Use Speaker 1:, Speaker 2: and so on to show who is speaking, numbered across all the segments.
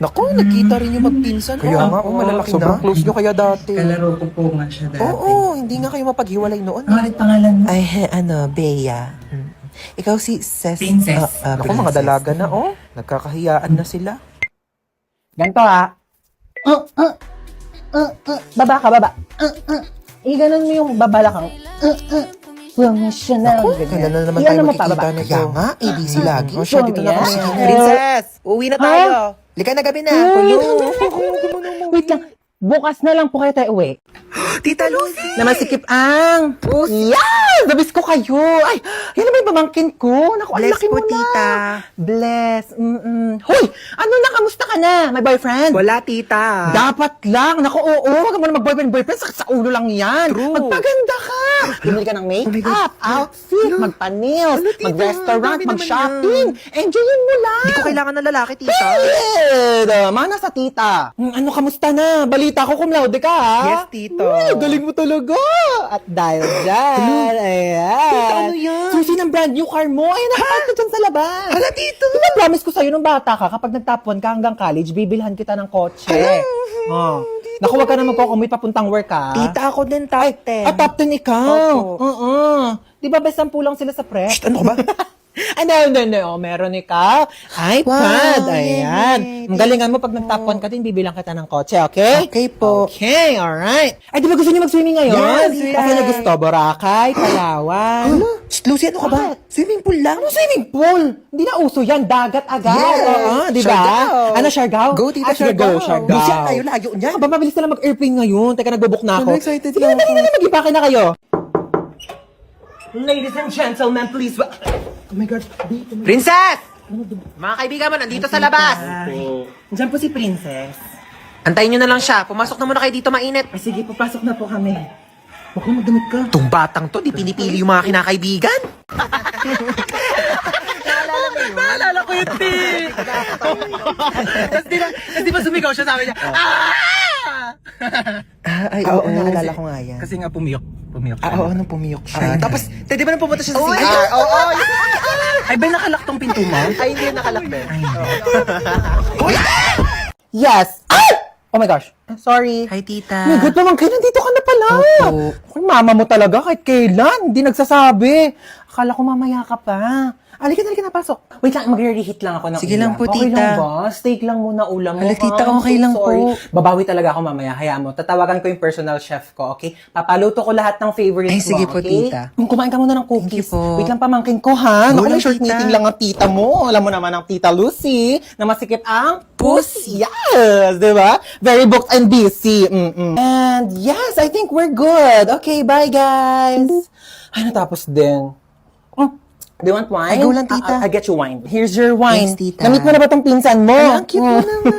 Speaker 1: Naku, nagkita rin yung magpinsan.
Speaker 2: Kaya nga, malalaki
Speaker 1: sobrang
Speaker 2: na.
Speaker 1: close nyo kaya dati.
Speaker 3: Kalaro ko po nga siya dati.
Speaker 1: Oo, hindi nga kayo mapaghiwalay noon.
Speaker 3: Ano ulit pangalan mo?
Speaker 1: Ay, Bea. Ikaw si
Speaker 3: Princess.
Speaker 1: Naku, mga dalaga na, oh. Nagkakahiyaan na sila.
Speaker 4: Ganto ha. Baba ka, baba. Iganon mo yung babalakang. Professional.
Speaker 1: Naku, kailan na naman tayo magkikita nito. Kaya nga, ABC lagi. O siya, dito na ako. Sige, Princess, uwi na tayo. Lika na gabi na.
Speaker 4: Wait lang. Bukas na lang po kayo tayo uwi.
Speaker 1: Tita Lucy!
Speaker 4: Naman sikip ang. Yes! Nabis ko kayo. Ay, yan naman yung pamangkin ko. Naku, ang
Speaker 1: Bless
Speaker 4: laki
Speaker 1: po,
Speaker 4: mo na.
Speaker 1: tita.
Speaker 4: Bless. Hoy! Ano na? Kamusta ka na? May boyfriend?
Speaker 1: Wala, tita.
Speaker 4: Dapat lang. Naku, oo. Huwag mo na mag-boyfriend. Sakit sa ulo lang yan.
Speaker 1: True.
Speaker 4: Magpaganda ka. Bumili ka ng make-up, outfit, magpa-nails,
Speaker 1: Ano, tita?
Speaker 4: mag-restaurant,
Speaker 1: Dami naman
Speaker 4: mag-shopping. Enjoyin mo lang.
Speaker 1: Hindi ko kailangan ng lalaki, tita.
Speaker 4: Mana sa tita. Ano, kamusta na? Balita ko cum laude ka, ha?
Speaker 1: Yes, tito.
Speaker 4: Uy, galing mo talaga. At dahil dyan, ayan.
Speaker 1: Tita, ano yan?
Speaker 4: Susi ng brand new car mo. Ayan, nakapark ka dyan sa labas.
Speaker 1: Hala, tito.
Speaker 4: Diba promise ko sa'yo nung bata ka, kapag nag-top 1 ka hanggang college, bibilhan kita ng kotse. Oh. Naku, wag ka na magkukumoy papuntang work, ha?
Speaker 1: Tita, ako din, top 10.
Speaker 4: Top 10 ikaw.
Speaker 1: Opo.
Speaker 4: Oo. Di ba best 10 lang sila sa prep?
Speaker 1: Shh, ano ka ba?
Speaker 4: No. Meron ikaw. iPad.
Speaker 1: Wow,
Speaker 4: Ayan.
Speaker 1: yay.
Speaker 4: Ang galingan mo pag nag-top 1 ka din, bibilang kita ng kotse, okay?
Speaker 1: Okay po.
Speaker 4: Okay, alright. Ay, di ba gusto niyo mag-swimming ngayon?
Speaker 1: Yes, yes.
Speaker 4: Kasi niyo gusto, Boracay, Palawan.
Speaker 1: Shh, Lucy, ano ka ba? Swimming pool lang?
Speaker 4: Ano swimming pool? Hindi na uso yan. Dagat agad.
Speaker 1: Yes.
Speaker 4: Oo, di ba?
Speaker 1: Siargao.
Speaker 4: Ano, Siargao?
Speaker 1: Go, tita,
Speaker 4: Sige,
Speaker 1: Siargao.
Speaker 4: go, Siargao.
Speaker 1: Lucy, ang layo niyan.
Speaker 4: Ano ba, mabilis na lang mag-airplane ngayon. Teka, nagbo-book na ako.
Speaker 1: Ano, excited
Speaker 4: Sige,
Speaker 1: na
Speaker 4: dali
Speaker 1: ako.
Speaker 4: na, mag-ipake na kayo. Ladies and gentlemen, please. Oh my God.
Speaker 1: Princess! Mga kaibigan mo, nandito sa labas.
Speaker 4: Diyan po si Princess.
Speaker 1: Antayin nyo na lang siya. Pumasok na muna kayo dito, mainit.
Speaker 4: Ay, sige, papasok na po kami. Huwag mo magdamit ka.
Speaker 1: Itong batang to, di pinipili yung mga kinakaibigan.
Speaker 3: Naalala ko yun, Ti! Tapos di ba sumigaw siya, sabi niya,
Speaker 1: Ay, oo, naalala ko nga yan.
Speaker 3: Kasi nga pumiyok siya.
Speaker 1: Oo, nung pumiyok siya. Tapos, di ba nung pumunta siya sa
Speaker 3: Uy!
Speaker 1: CR? Oo,
Speaker 3: Ay, ba nakalak tong pinto mo?
Speaker 1: Ay, hindi nakalak din.
Speaker 4: Yes! Ay! Oh my gosh. Sorry.
Speaker 1: Hi, tita.
Speaker 4: My God, pamangkin, nandito ka na pala.
Speaker 1: Opo.
Speaker 4: Kung mama mo talaga, kahit kailan, hindi nagsasabi. Akala ko mamaya ka pa. Halika na, pasok. Wait lang, mag-reheat lang ako ng
Speaker 1: Sige lang po,
Speaker 4: Okay
Speaker 1: tita.
Speaker 4: lang ba? Steak lang muna ulam mo.
Speaker 1: Hala, tita,
Speaker 4: I'm
Speaker 1: okay
Speaker 4: so
Speaker 1: lang
Speaker 4: sorry.
Speaker 1: po.
Speaker 4: Babawi talaga ako mamaya. Hayaan mo. Tatawagan ko yung personal chef ko, okay? Papaluto ko lahat ng favorites
Speaker 1: Ay, sige
Speaker 4: mo,
Speaker 1: po,
Speaker 4: okay?
Speaker 1: tita.
Speaker 4: Kumain ka muna ng cookies.
Speaker 1: Thank you po.
Speaker 4: Wait lang, pamangkin ko, ha?
Speaker 1: Go
Speaker 4: Naku,
Speaker 1: lang,
Speaker 4: short
Speaker 1: tita.
Speaker 4: meeting lang ang tita mo. Alam mo naman ang tita Lucy na masikip ang pussy. Yes, di ba? Very booked and busy. And yes, I think we're good. Okay, bye guys. Ay, natapos din. Do you want wine?
Speaker 1: Ay, go lang, tita.
Speaker 4: I get you wine. Here's your wine.
Speaker 1: Yes, tita.
Speaker 4: Namit mo na ba tong pinsan mo?
Speaker 1: Ay, ang cute mo naman.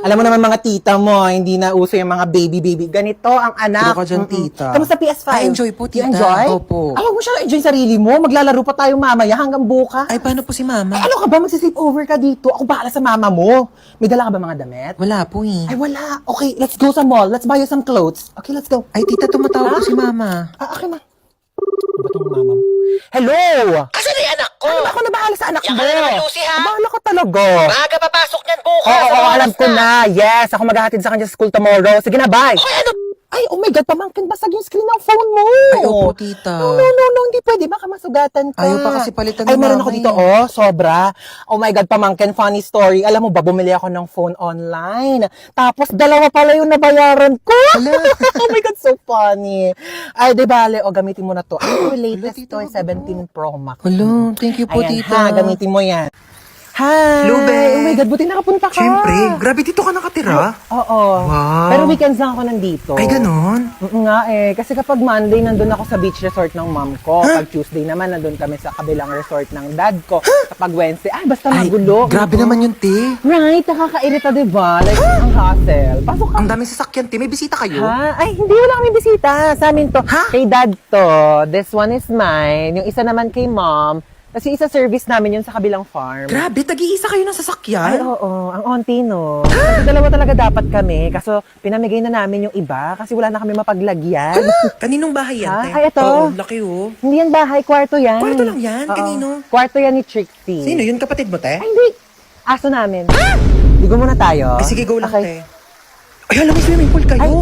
Speaker 4: Alam mo naman mga tita mo, hindi na uso yung mga baby. Ganito ang anak.
Speaker 1: True ka dyan, tita.
Speaker 4: Kamusta PS5?
Speaker 1: I enjoy po, tita.
Speaker 4: You enjoy?
Speaker 1: Opo.
Speaker 4: Huwag mo siya enjoy sarili mo. Maglalaro pa tayo mamaya hanggang bukas.
Speaker 1: Ay, paano po si mama?
Speaker 4: Ay, ano ka ba? Magsisleep over ka dito. Ako bahala sa mama mo. May dala ka ba mga damit?
Speaker 1: Wala po eh.
Speaker 4: Ay, wala. Okay, let's go sa mall. Let's buy you some clothes. Okay, let's go.
Speaker 1: Ay, tita, tumatawag po si mama.
Speaker 4: Okay na. Ano ba tong mama mo? Hello!
Speaker 1: Kasi na yung anak ko.
Speaker 4: Ano ba ako na bahala sa anak
Speaker 1: Yan
Speaker 4: mo?
Speaker 1: ka na naman, Lucy, ha?
Speaker 4: Bahala ka talaga.
Speaker 1: Maaga papasok niyan bukas.
Speaker 4: Oo, alam ko na. Yes, ako maghahatid sa kanya sa school tomorrow. Sige na, bye.
Speaker 1: Ay, ano?
Speaker 4: Ay, oh my God, pamangkin, basag yung screen ng phone mo.
Speaker 1: Ay, opo, tita.
Speaker 4: No, hindi pwede. Baka masugatan ka.
Speaker 1: Ayaw pa kasi palitan
Speaker 4: Ay,
Speaker 1: ni
Speaker 4: meron
Speaker 1: mama
Speaker 4: ako dito,
Speaker 1: eh.
Speaker 4: sobra. Oh my God, pamangkin, funny story. Alam mo ba, bumili ako ng phone online. Tapos, dalawa pala yung nabayaran ko. Oh my God, so funny. Ay, di bale, gamitin mo na to. Ay, yung latest
Speaker 1: tita,
Speaker 4: to, 17 Pro Max.
Speaker 1: Hello, thank you po,
Speaker 4: Ayan,
Speaker 1: tita.
Speaker 4: ha, gamitin mo yan. Hi!
Speaker 1: Hello, Be.
Speaker 4: Oh my God, buti nakapunta ka.
Speaker 1: Siyempre, grabe dito ka nakatira.
Speaker 4: Oo.
Speaker 1: Wow.
Speaker 4: Pero weekends lang ako nandito.
Speaker 1: Ay, ganon.
Speaker 4: Nga kasi kapag Monday nandun ako sa beach resort ng mom ko. Pag Tuesday naman nandun kami sa kabilang resort ng dad ko. Kapag Wednesday, basta
Speaker 1: Ay,
Speaker 4: magulo.
Speaker 1: grabe naman yun, te.
Speaker 4: Right, nakakairita diba? Like, ang hassle. Pasok ka.
Speaker 1: Ang daming sasakyan, te. May bisita kayo?
Speaker 4: Ha? Ay, hindi wala kami bisita. Sa amin to.
Speaker 1: Ha?
Speaker 4: Kay dad to. This one is mine. Yung isa naman kay mom. Kasi isa service namin yun sa kabilang farm.
Speaker 1: Grabe, tag-iisa kayo ng
Speaker 4: Ay,
Speaker 1: sasakyan?
Speaker 4: oo. Ang onti, no? Kasi dalawa talaga dapat kami. Kaso, pinamigay na namin yung iba kasi wala na kami mapaglagyan.
Speaker 1: Kaninong bahay yan,
Speaker 4: Ha?
Speaker 1: te?
Speaker 4: Ay, ito.
Speaker 1: Oo, laki oh.
Speaker 4: Hindi yan bahay, kwarto yan.
Speaker 1: Kwarto lang yan?
Speaker 4: Oo.
Speaker 1: Kanino?
Speaker 4: Kwarto yan ni Trixie.
Speaker 1: Sino yun, kapatid mo, te?
Speaker 4: Ay, hindi. Aso namin. Ligo muna tayo.
Speaker 1: Ay, sige, go lang,
Speaker 4: Okay.
Speaker 1: te. Ay, alam mo, swimming pool kayo.
Speaker 4: Ay,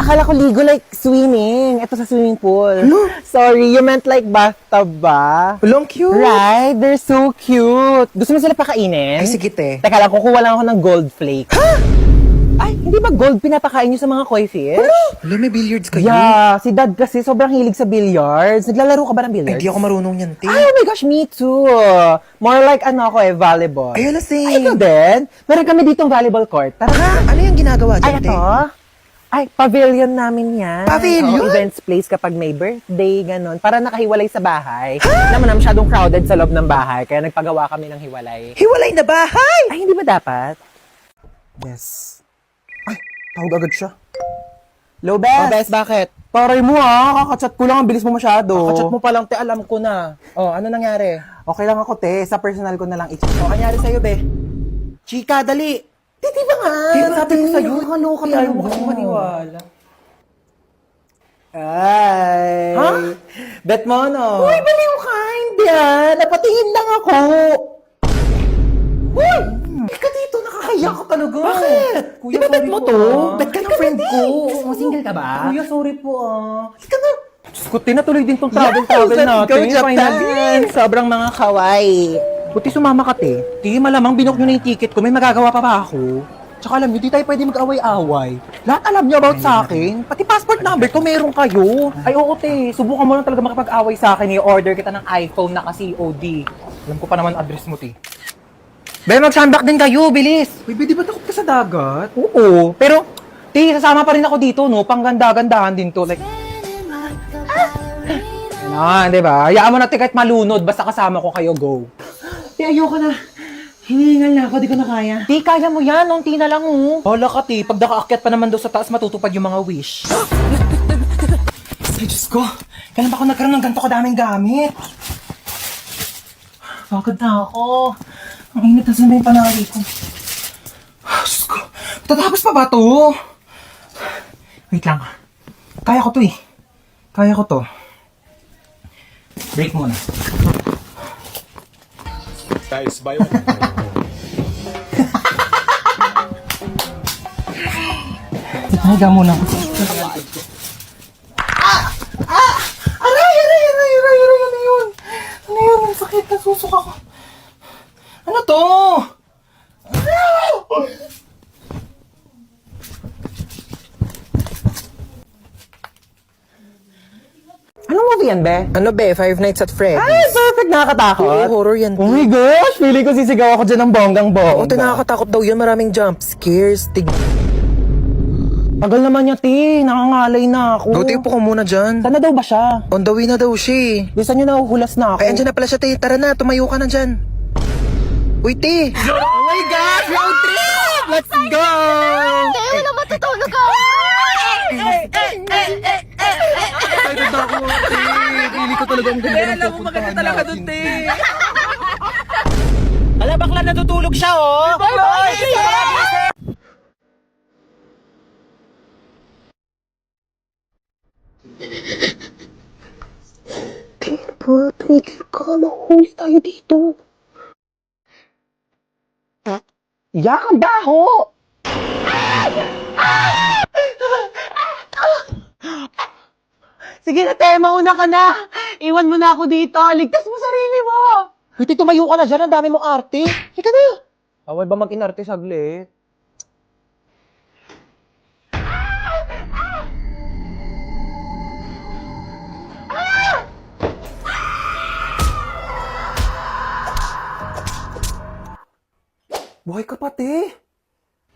Speaker 4: akala ko ligo like swimming. Ito sa swimming pool.
Speaker 1: Ano?
Speaker 4: Sorry, you meant like bathtub ba?
Speaker 1: Long cute.
Speaker 4: Right, they're so cute. Gusto mo sila pakainin?
Speaker 1: Ay, sige, te.
Speaker 4: Teka lang, kukuha lang ako ng gold flake. Ay, hindi ba gold pinapakain nyo sa mga koi fish?
Speaker 1: Alam, may billiards kayo.
Speaker 4: Yeah, si dad kasi sobrang hilig sa billiards. Naglalaro ka ba ng
Speaker 1: Ay,
Speaker 4: billiards?
Speaker 1: di ako marunong yan, te.
Speaker 4: Ay, oh my gosh, me too. More like volleyball.
Speaker 1: Ay, ala, same.
Speaker 4: Ay, ito din. Meron kami ditong volleyball court. Tara
Speaker 1: Ha?
Speaker 4: na.
Speaker 1: Ano yung ginagawa
Speaker 4: Ay,
Speaker 1: dyan, te?
Speaker 4: ito. Ay, pavilion namin yan.
Speaker 1: Pavilion?
Speaker 4: Oo, events place kapag may birthday, ganon. Para nakahiwalay sa bahay. Alam mo na, masyadong crowded sa loob ng bahay. Kaya nagpagawa kami ng hiwalay.
Speaker 1: Hiwalay na bahay!
Speaker 4: Ay, hindi ba dapat?
Speaker 1: Yes. Ay, tawag agad siya.
Speaker 4: Low Bes.
Speaker 1: Oh, Bes, bakit?
Speaker 4: Paray mo kakachat ko lang, ang bilis mo masyado.
Speaker 1: Kakachat
Speaker 4: mo pa lang, te, alam ko na. Oh, ano nangyari? Okay lang ako, te. Sa personal ko na lang i-chat.
Speaker 1: Ano nangyari sa'yo, be? Chika, dali!
Speaker 4: Di ba nga?
Speaker 1: Di ba sabi ko sa'yo?
Speaker 4: Nakakaloka
Speaker 1: Ay, ayaw mo kasi maniwala.
Speaker 4: Ay.
Speaker 1: Ha?
Speaker 4: Bet mo, no?
Speaker 1: Uy, baliw ka! Hindi ah! Napatingin lang ako! Uy! Ika dito, nakakahiya ka talaga. Bakit?
Speaker 4: Kuya,
Speaker 1: Di ba bet
Speaker 4: sorry
Speaker 1: mo
Speaker 4: po,
Speaker 1: to?
Speaker 4: ah.
Speaker 1: Bet ka ng friend ko.
Speaker 4: Single ka ba? Kuya, sorry po
Speaker 1: Ika na.
Speaker 4: Diyos ko, tinatuloy din tong
Speaker 1: Yes,
Speaker 4: travel
Speaker 1: let's
Speaker 4: natin.
Speaker 1: go, Japan.
Speaker 4: Finally. Sobrang mga kawaii. Buti sumama ka, te. Di, malamang binok nyo na yung ticket ko. May magagawa pa ba ako? Tsaka alam nyo, di tayo pwede mag-away-away. Lahat alam nyo about sa akin. Pati passport number ko, meron kayo. Ay, oo, te. Subukan mo lang talaga makipag-away sa akin. I-order kita ng iPhone na COD. Alam ko pa naman address mo, te. Be, mag-sunback din kayo, bilis.
Speaker 3: Uy, di ba takot ka sa dagat?
Speaker 4: Oo, pero, te, sasama pa rin ako dito, no? Pangganda-gandahan din to. Like, di ba? Hayaan mo na, te, kahit malunod, basta kasama ko kayo, go.
Speaker 3: Te, ayoko na. Hinihingal na ako, di ko na kaya.
Speaker 4: Te, kaya mo yan, unti na lang, oh.
Speaker 3: Hala ka, te. Pag nakaakyat pa naman daw sa taas, matutupad yung mga wish. Ay, Diyos ko. Kailan ba ako nagkaroon ng ganito kadaming gamit? Pagod na ako. Ang init na sana yung panari ko. Diyos ko. Tatapos pa ba to? Wait lang. Kaya ko to eh. Kaya ko to. Break muna.
Speaker 2: Guys, bayo.
Speaker 3: Higa muna ako. Aray! Ano yun? Ano yun? Ang sakit. Nasusok ako. Ano to?
Speaker 4: Anong movie yan, be?
Speaker 1: Ano, be? Five Nights at Freddy's.
Speaker 4: Ay, perfect, nakakatakot.
Speaker 1: Oo, horror yan,
Speaker 4: Oh my gosh, feeling ko sisigaw ako dyan ng bonggang-bongga.
Speaker 1: Oo, te, nakakatakot daw yun. Maraming jump scares.
Speaker 4: Tagal naman niya, te. Nakangalay na ako.
Speaker 1: Go, te, upo ka muna dyan.
Speaker 4: Saan na daw ba siya?
Speaker 1: On the way na daw siya eh.
Speaker 4: Bisa niyo nahuhulas na ako.
Speaker 1: Ay, andyan na pala siya, te. Tara na, tumayo ka na dyan. Uy, te.
Speaker 4: Oh my gosh, road trip! Let's go!
Speaker 5: Eh, wala matutulog ako!
Speaker 3: Excited ako, te. Pili ko talaga ang ganda ng pupuntahan natin.
Speaker 4: Ala, bakla natutulog siya, oh!
Speaker 1: Tigil ka. Mahuhuli tayo dito.
Speaker 4: Yak ang baho! Sige na, te, mauna ka na. Iwan mo na ako dito. Ligtas mo sarili mo. Hindi, tumayo ka na dyan. Ang dami mong arte. Hika na. Awal ba mag-inarte saglit?
Speaker 1: Buhay ka pa, te.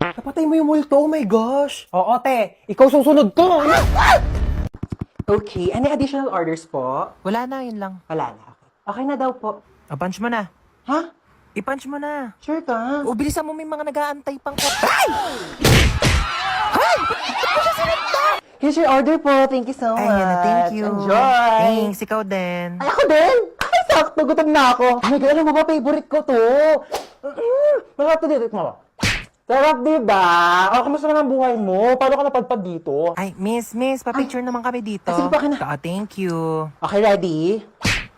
Speaker 1: Napatay mo yung multo. Oh my gosh.
Speaker 4: Oo, te. Ikaw susunod ko. Okay, any additional orders po?
Speaker 1: Wala na, yun lang.
Speaker 4: Wala na. Okay na daw po.
Speaker 1: Punch mo na.
Speaker 4: Ha?
Speaker 1: I-punch mo na.
Speaker 4: Sure ka?
Speaker 1: O, bilisan mo, may mga nag-aantay pang
Speaker 4: Here's your order po. Thank you so much.
Speaker 1: Ayan na, thank you.
Speaker 4: Enjoy.
Speaker 1: Thanks, ikaw din.
Speaker 4: Ay, ako din! Ay, sakto, gutom na ako. Oh my God, alam mo ba, favorite ko to. Masarap to dito, mo. Sarap, diba? O, kamusta naman buhay mo? Paano ka napadpad dito?
Speaker 1: Ay, miss, papicture naman kami dito.
Speaker 4: Ay, sige, baka na.
Speaker 1: Thank you.
Speaker 4: Okay, ready?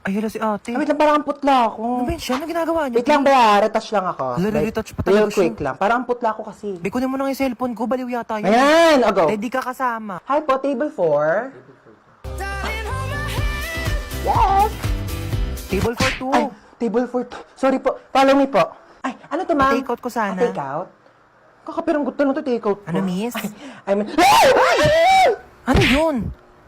Speaker 1: Ay, hala si ate.
Speaker 4: Wait lang, parang putla ako.
Speaker 1: Ano ba yun siya? Ano ginagawa niyo?
Speaker 4: Wait lang ba, retouch lang ako.
Speaker 1: Hala,
Speaker 4: Like,
Speaker 1: retouch pa talaga
Speaker 4: real quick lang. Parang putla ako kasi.
Speaker 1: Be, kunin mo na yung cellphone ko. Baliw yata yun.
Speaker 4: Ayan, o go.
Speaker 1: Hindi ka kasama.
Speaker 4: Hi po, table 4. Yes!
Speaker 1: Table for two.
Speaker 4: Ay, table 4. Sorry po, follow me po. Ay, ano to, ma'am?
Speaker 1: Take out ko sana.
Speaker 4: Take out? Kakapirang gusto na to, take out po.
Speaker 1: Ano, miss?
Speaker 4: I mean,
Speaker 1: Ano yun?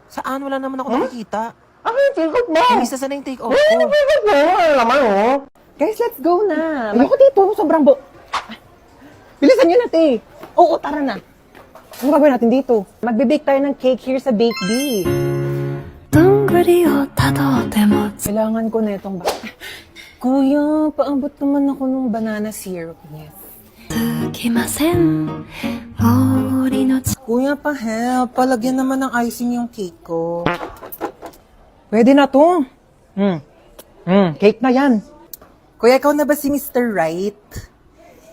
Speaker 1: Saan? Wala naman ako nakikita.
Speaker 4: ano yung take out mo?
Speaker 1: Eh, miss, nasa na yung take out
Speaker 4: Ay,
Speaker 1: ko?
Speaker 4: take out mo. Ano naman, oh? Guys, let's go na. Ayoko dito, sobrang Bilisan nyo na, te. Oo, tara na. Ano gagawin natin dito? Magbe-bake tayo ng cake here sa Bake Bee.
Speaker 5: どんぐりをたどっても
Speaker 4: Kailangan ko na itong Kuya, paambot naman ako ng banana syrup. Yes.
Speaker 5: つきません森のち
Speaker 4: Kuya, pa-help. Palagyan naman ng icing yung cake ko. Pwede na to. Cake na yan. Kuya, ikaw na ba si Mr. Right?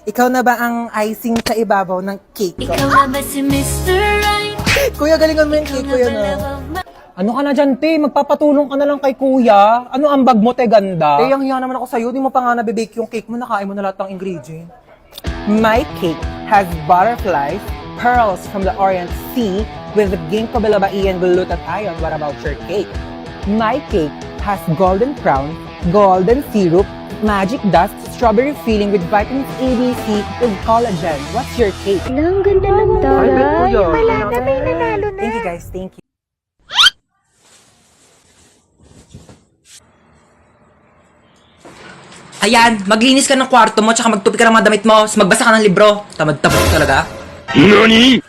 Speaker 4: Ikaw na ba ang icing sa ibabaw ng cake ko?
Speaker 5: ikaw na ba si Mr. Right?
Speaker 4: Kuya, galingan mo yung cake ko
Speaker 5: Ikaw
Speaker 4: yun,
Speaker 5: na ba
Speaker 4: ah.
Speaker 5: love of my
Speaker 3: Ano ka na dyan, te? Magpapatulong ka na lang kay kuya. Ano ang bag mo, te, ganda?
Speaker 4: Eh, ang hiya naman ako sa'yo. Di mo pa nga nabibake yung cake mo. Nakain mo na lahat ng ingredient. My cake has butterflies, pearls from the Orient Sea with ginkgo biloba E and glutathione. What about your cake? My cake has golden crown, golden syrup, magic dust, strawberry filling with vitamins A, B, C, with collagen. What's your cake?
Speaker 5: Ang ganda ng taray. Wala na, may nanalo na.
Speaker 4: Thank you guys, thank you.
Speaker 2: Ayan, maglinis ka ng kwarto mo, tsaka magtupi ka ng mga damit mo, tapos magbasa ka ng libro. Tamad-tamad talaga. Nani?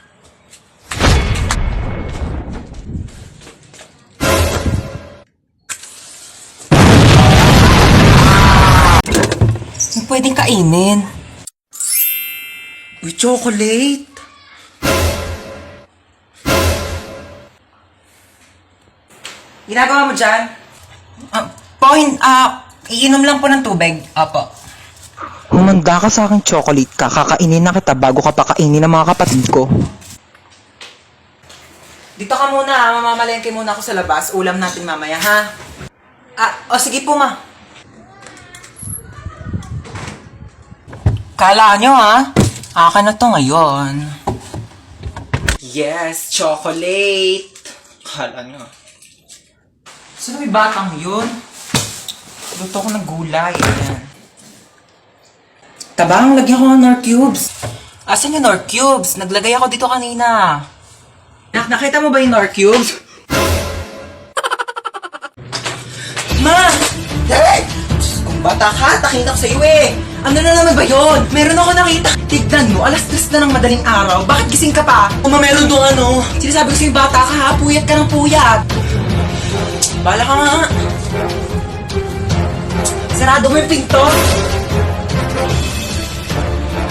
Speaker 2: Yung pwedeng kainin. Uy, chocolate. Ginagawa mo dyan? Iinom lang po ng tubig. Apo.
Speaker 6: Humanda ka sa aking chocolate ka, kakainin na kita bago ka pakainin ng mga kapatid ko.
Speaker 2: Dito ka muna, mamamalengke muna ako sa labas. Ulam natin mamaya, ha? Sige po, ma. Kala nyo, ha? Akin na to ngayon. Yes, chocolate. Kala nyo. Sino may batang yun? Luto ko ng gulay. Ayan. Tabang, lagyan ko ng Nor Cubes. Asan yung Nor Cubes? Naglagay ako dito kanina. Nakita mo ba yung Nor Cubes? Ma! Hey! Diyos kong bata ka, nakita ko sa'yo eh. Ano na naman ba yun? Meron ako nakita. Tignan mo, 2:00 na ng madaling araw. Bakit gising ka pa? Meron doon ano. Sinasabi ko sa'yo, bata ka ha, puyat ka ng puyat. Bala ka nga. Sarado mo yung pinto.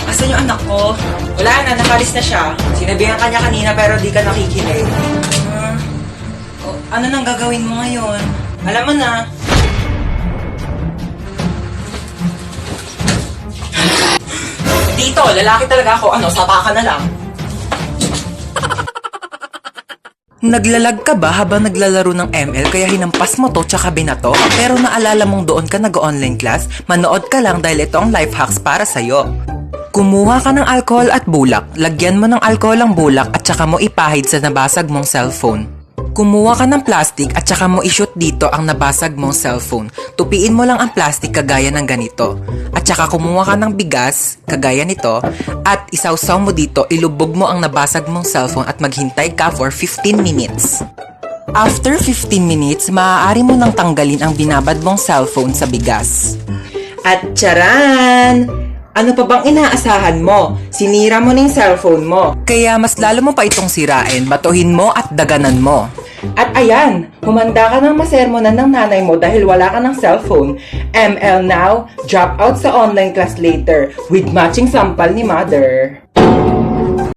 Speaker 2: Asan yung anak ko? Wala na, nakalis na siya. Sinabihan ka niya kanina pero di ka nakikinig. Ano nang gagawin mo ngayon? Alam mo na. Dito, lalaki talaga ako. Sapa ka na lang. Naglalag ka ba habang naglalaro ng ML kaya hinampas mo to tsaka binato? Pero naalala mong doon ka nag-online class? Manood ka lang dahil ito ang life hacks para sa'yo. Kumuha ka ng alcohol at bulak, lagyan mo ng alcohol ang bulak at tsaka mo ipahid sa nabasag mong cellphone. Kumuha ka ng plastic at saka mo i-shoot dito ang nabasag mong cellphone. Tupiin mo lang ang plastic kagaya ng ganito. At saka kumuha ka ng bigas, kagaya nito, at isawsaw mo dito, ilubog mo ang nabasag mong cellphone at maghintay ka for 15 minutes. After 15 minutes, maaari mo nang tanggalin ang binabad mong cellphone sa bigas. At charan! Ano pa bang inaasahan mo? Sinira mo na yung cellphone mo. Kaya mas lalo mo pa itong sirain, batuhin mo at daganan mo. At ayan, humanda ka ng masermonan ng nanay mo dahil wala ka ng cellphone. ML now, drop out sa online class later with matching sampal ni mother.